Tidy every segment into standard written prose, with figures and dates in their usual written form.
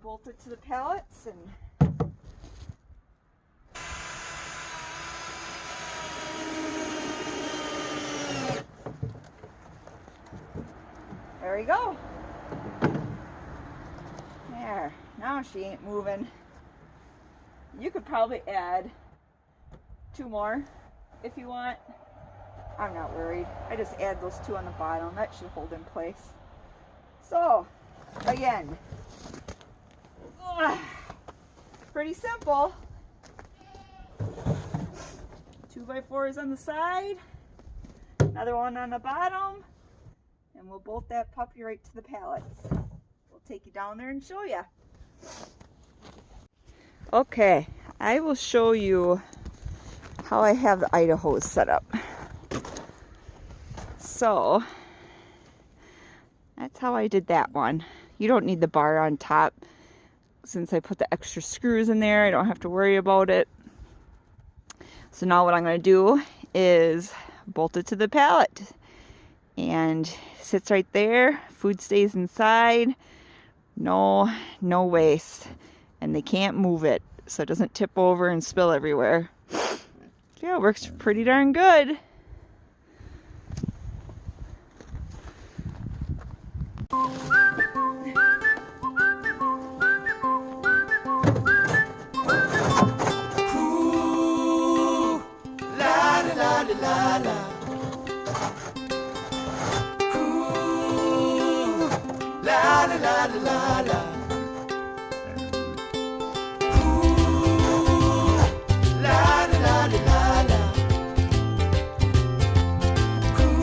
Bolted to the pallets and there we go. There, now she ain't moving. You could probably add 2 more if you want. I'm not worried. I just add those 2 on the bottom. That should hold in place. So, again, pretty simple. 2x4s on the side, another one on the bottom, and we'll bolt that puppy right to the pallets. We'll take you down there and show you. Okay, I will show you how I have the Idahos set up. So, that's how I did that one. You don't need the bar on top. Since I put the extra screws in there, I don't have to worry about it. So now what I'm going to do is bolt it to the pallet. And sits right there. Food stays inside. No waste. And they can't move it, so it doesn't tip over and spill everywhere. Yeah, it works pretty darn good. La la. Ooh, la la la la la. Ooh, la la la la la. Ooh,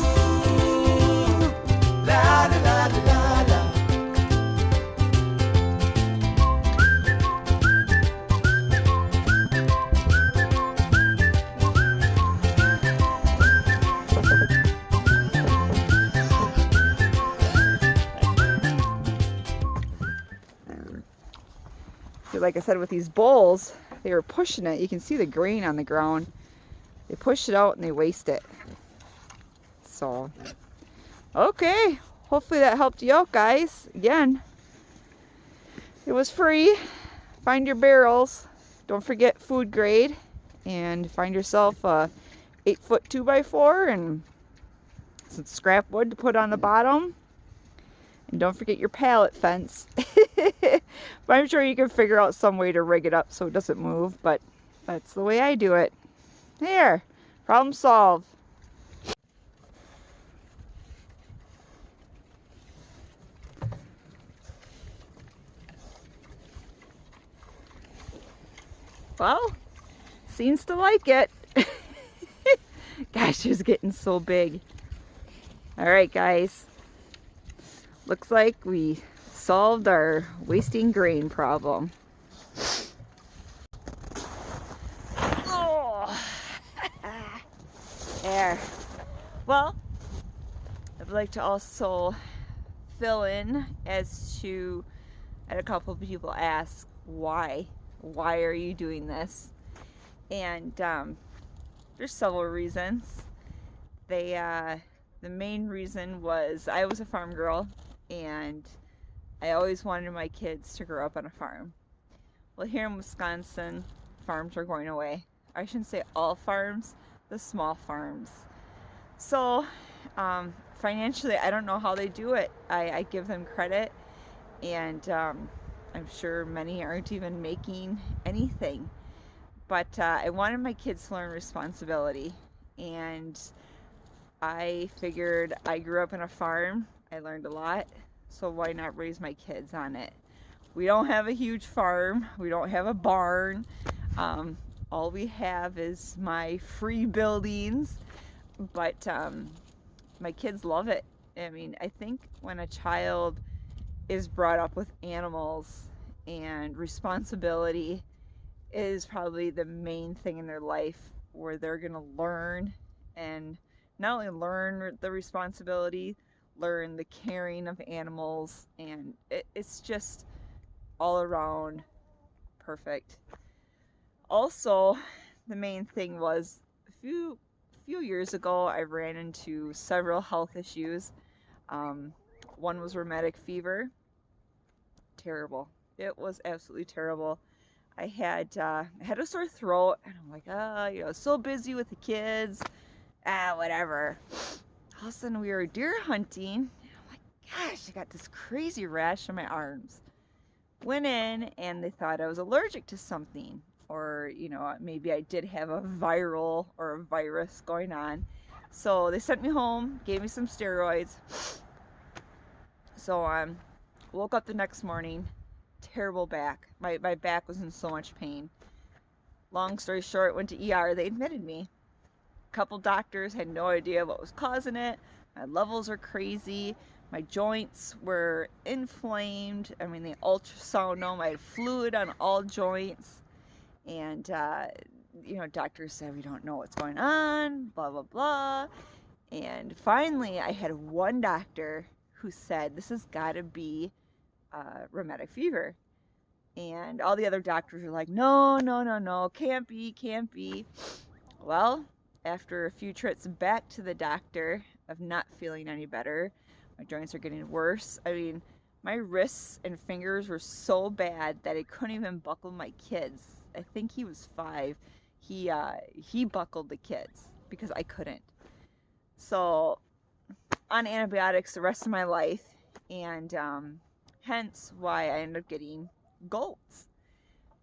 la la la la la. Like I said, with these bowls, they were pushing it. You can see the grain on the ground. They push it out and they waste it. So, okay. Hopefully that helped you out, guys. Again, it was free. Find your barrels. Don't forget food grade. And find yourself a 8-foot 2x4 and some scrap wood to put on the bottom. And don't forget your pallet fence. But I'm sure you can figure out some way to rig it up so it doesn't move. But that's the way I do it. There. Problem solved. Well, seems to like it. Gosh, it's getting so big. Alright, guys. Looks like we solved our wasting grain problem. Oh. There. Well, I'd like to also fill in as to, I had a couple of people ask why are you doing this? And there's several reasons. The main reason was I was a farm girl and I always wanted my kids to grow up on a farm. Well, here in Wisconsin, farms are going away. I shouldn't say all farms, the small farms. So financially, I don't know how they do it. I give them credit, and I'm sure many aren't even making anything. But I wanted my kids to learn responsibility, and I figured I grew up in a farm. I learned a lot, so why not raise my kids on it? We don't have a huge farm. We don't have a barn. All we have is my free buildings, but my kids love it. I mean, I think when a child is brought up with animals and responsibility is probably the main thing in their life where they're going to learn, and not only learn the responsibility, learn the caring of animals, and it's just all around perfect. Also, the main thing was a few years ago I ran into several health issues. One was rheumatic fever. Terrible. It was absolutely terrible. I had a sore throat, and I'm like, so busy with the kids, whatever. All of a sudden, we were deer hunting, and I'm like, gosh, I got this crazy rash on my arms. Went in, and they thought I was allergic to something, or maybe I did have a viral or a virus going on. So they sent me home, gave me some steroids. So woke up the next morning, terrible back. My back was in so much pain. Long story short, went to ER. They admitted me. A couple doctors had no idea what was causing it. My levels are crazy. My joints were inflamed. I mean, they ultrasound them. I had fluid on all joints. And, doctors said, we don't know what's going on, blah, blah, blah. And finally, I had one doctor who said, this has got to be rheumatic fever. And all the other doctors were like, no, no, no, no, can't be. Well, after a few trips back to the doctor of not feeling any better, my joints are getting worse. I mean, my wrists and fingers were so bad that I couldn't even buckle my kids. I think he was 5. He buckled the kids because I couldn't. So on antibiotics the rest of my life, and hence why I ended up getting goats.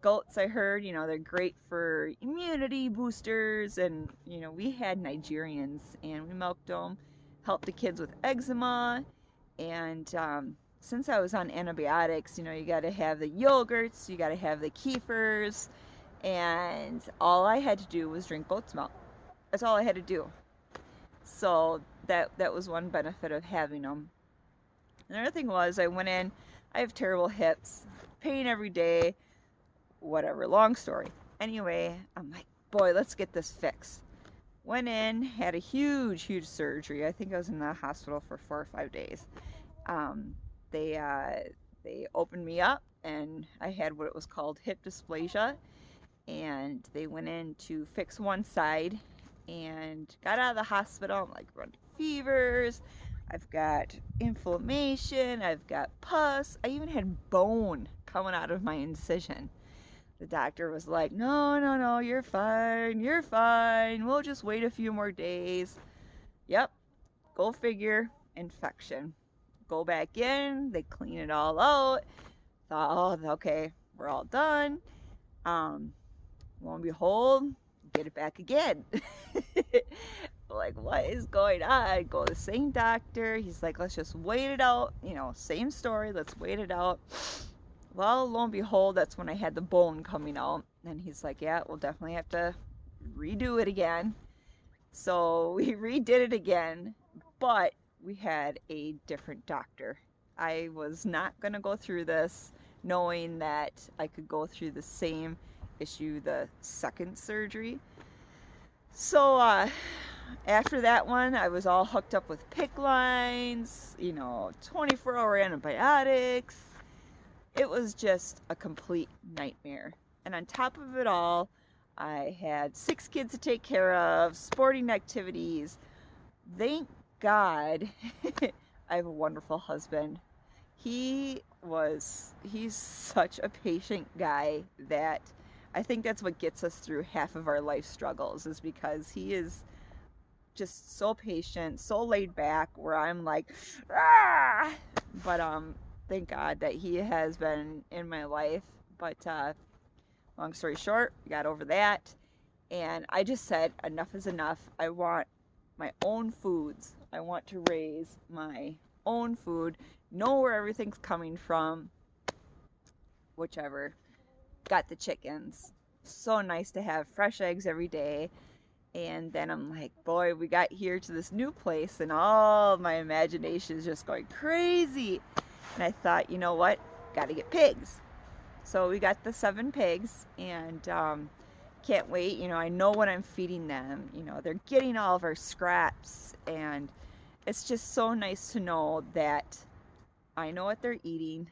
Goats, I heard, they're great for immunity boosters, and we had Nigerians, and we milked them, helped the kids with eczema, and since I was on antibiotics, you got to have the yogurts, you got to have the kefirs, and all I had to do was drink goat's milk. That's all I had to do. So that was one benefit of having them. Another thing was, I went in, I have terrible hips, pain every day, whatever, long story. Anyway, I'm like, boy, let's get this fixed. Went in, had a huge surgery. I think I was in the hospital for 4 or 5 days. They opened me up, and I had what it was called hip dysplasia, and they went in to fix one side, and got out of the hospital. I'm like, running fevers, I've got inflammation, I've got pus, I even had bone coming out of my incision. The doctor was like, no, you're fine, we'll just wait a few more days. Yep, go figure, infection. Go back in, they clean it all out. Thought, oh, okay, we're all done. Lo and behold, get it back again. Like, what is going on? Go to the same doctor. He's like, let's just wait it out. Same story, let's wait it out. Well, lo and behold, that's when I had the bone coming out. And he's like, yeah, we'll definitely have to redo it again. So we redid it again, but we had a different doctor. I was not going to go through this knowing that I could go through the same issue the second surgery. So after that one, I was all hooked up with PICC lines, 24-hour antibiotics. It was just a complete nightmare. And on top of it all, I had 6 kids to take care of, sporting activities. Thank God I have a wonderful husband. He's such a patient guy that I think that's what gets us through half of our life struggles, is because he is just so patient, so laid back, where I'm like, ah! But thank God that he has been in my life. But long story short, we got over that, and I just said enough is enough. I want my own foods. I want to raise my own food, know where everything's coming from, whichever. Got the chickens. So nice to have fresh eggs every day. And then I'm like, boy, we got here to this new place and all my imagination is just going crazy. And I thought, you know what? Got to get pigs. So we got the 7 pigs, and can't wait. You know, I know what I'm feeding them. You know, they're getting all of our scraps, and it's just so nice to know that I know what they're eating,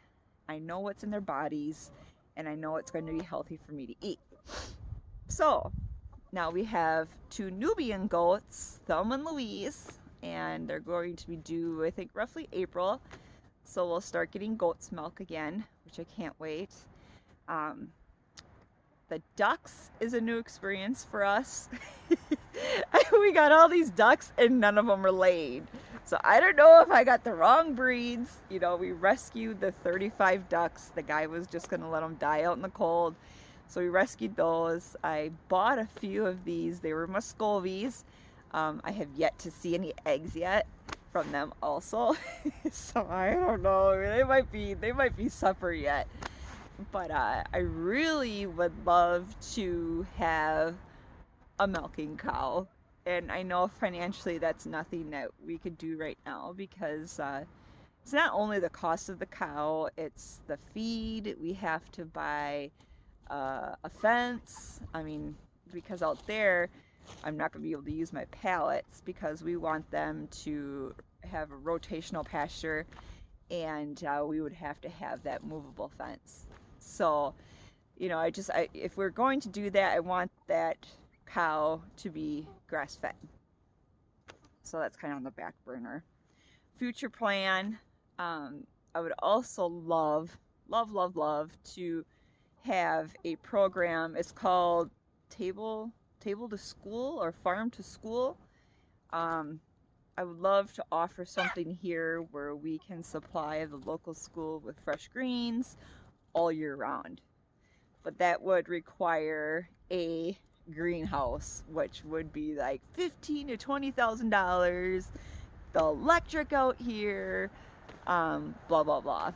I know what's in their bodies, and I know it's going to be healthy for me to eat. So now we have 2 Nubian goats, Thelma and Louise, and they're going to be due, I think, roughly April. So we'll start getting goat's milk again, which I can't wait. The ducks is a new experience for us. We got all these ducks and none of them are laid. So I don't know if I got the wrong breeds. You know, we rescued the 35 ducks. The guy was just going to let them die out in the cold. So we rescued those. I bought a few of these. They were Muscovies. I have yet to see any eggs yet from them also. So I don't know. They might be supper yet. But I really would love to have a milking cow. And I know financially that's nothing that we could do right now, because it's not only the cost of the cow, it's the feed. We have to buy a fence. I mean, because out there I'm not going to be able to use my pallets, because we want them to have a rotational pasture, and we would have to have that movable fence. So, you know, if we're going to do that, I want that cow to be grass-fed. So that's kind of on the back burner. Future plan, I would also love to have a program. It's called Table to School, or Farm to School. I would love to offer something here where we can supply the local school with fresh greens all year round. But that would require a greenhouse, which would be like $15,000 to $20,000. The electric out here, blah blah blah.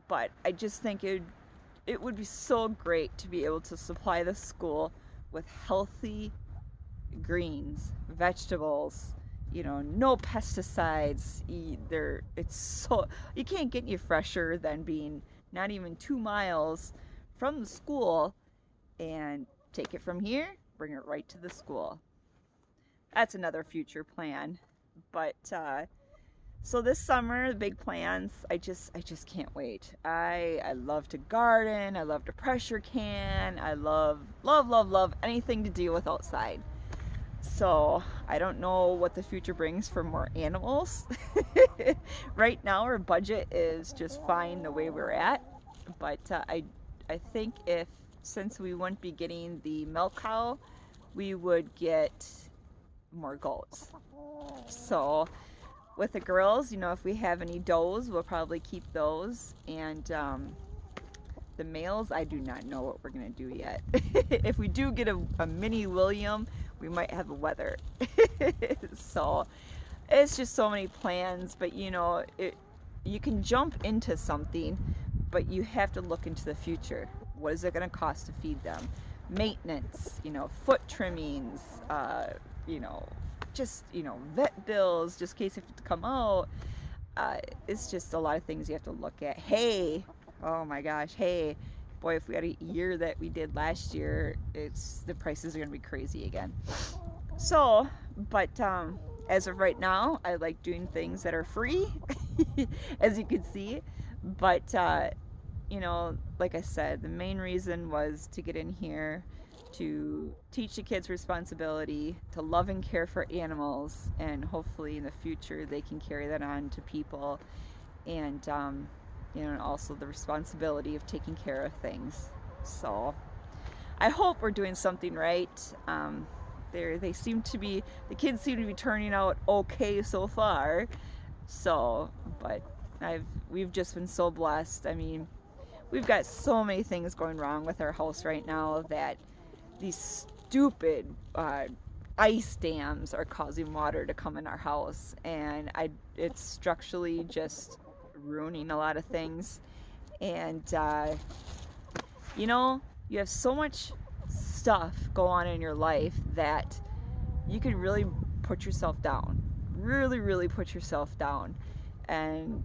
But I just think it would be so great to be able to supply the school with healthy greens, vegetables, you know, no pesticides. It's so, you can't get any fresher than being not even 2 miles from the school, and take it from here, bring it right to the school. That's another future plan. But so this summer, the big plans, I just can't wait. I love to garden, I love to pressure can, I love anything to deal with outside. So I don't know what the future brings for more animals. Right now our budget is just fine the way we're at, but I think since we wouldn't be getting the milk cow, we would get more goats. So with the girls, you know, if we have any does, we'll probably keep those, and the males, I do not know what we're gonna do yet. If we do get a mini William, we might have a wether. So it's just so many plans. But you know, you can jump into something, but you have to look into the future. What is it going to cost to feed them? Maintenance, you know, foot trimmings, you know, just, you know, vet bills, just in case they have to come out. It's just a lot of things you have to look at. Hay, oh my gosh, hay. Boy, if we had a year that we did last year, the prices are going to be crazy again. So, but as of right now, I like doing things that are free, as you can see. But, you know, like I said, the main reason was to get in here, to teach the kids responsibility, to love and care for animals, and hopefully in the future they can carry that on to people. And, you know, and also the responsibility of taking care of things. So I hope we're doing something right. They seem to be, the kids seem to be turning out okay so far. So, but we've just been so blessed. I mean, we've got so many things going wrong with our house right now that these stupid ice dams are causing water to come in our house, and it's structurally just ruining a lot of things. And you know, you have so much stuff go on in your life that you can really put yourself down, really put yourself down. And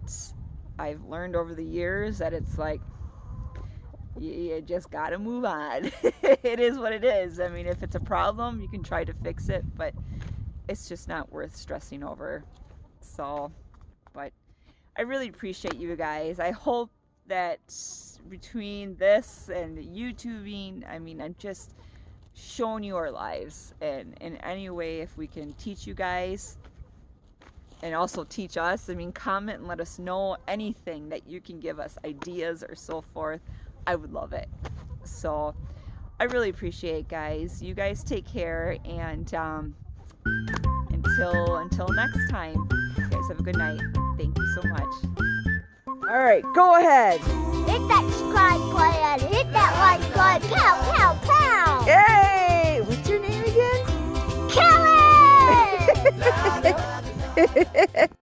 I've learned over the years that it's like, you just gotta move on. It is what it is. I mean, if it's a problem, you can try to fix it, but it's just not worth stressing over. So, but I really appreciate you guys. I hope that between this and YouTubing, I mean, I'm just showing you our lives, and in any way, if we can teach you guys and also teach us, I mean, comment and let us know anything that you can give us, ideas or so forth. I would love it. So I really appreciate it, guys. You guys take care, and until next time, you guys have a good night. Thank you so much. All right, go ahead. Hit that subscribe button, hit that like button,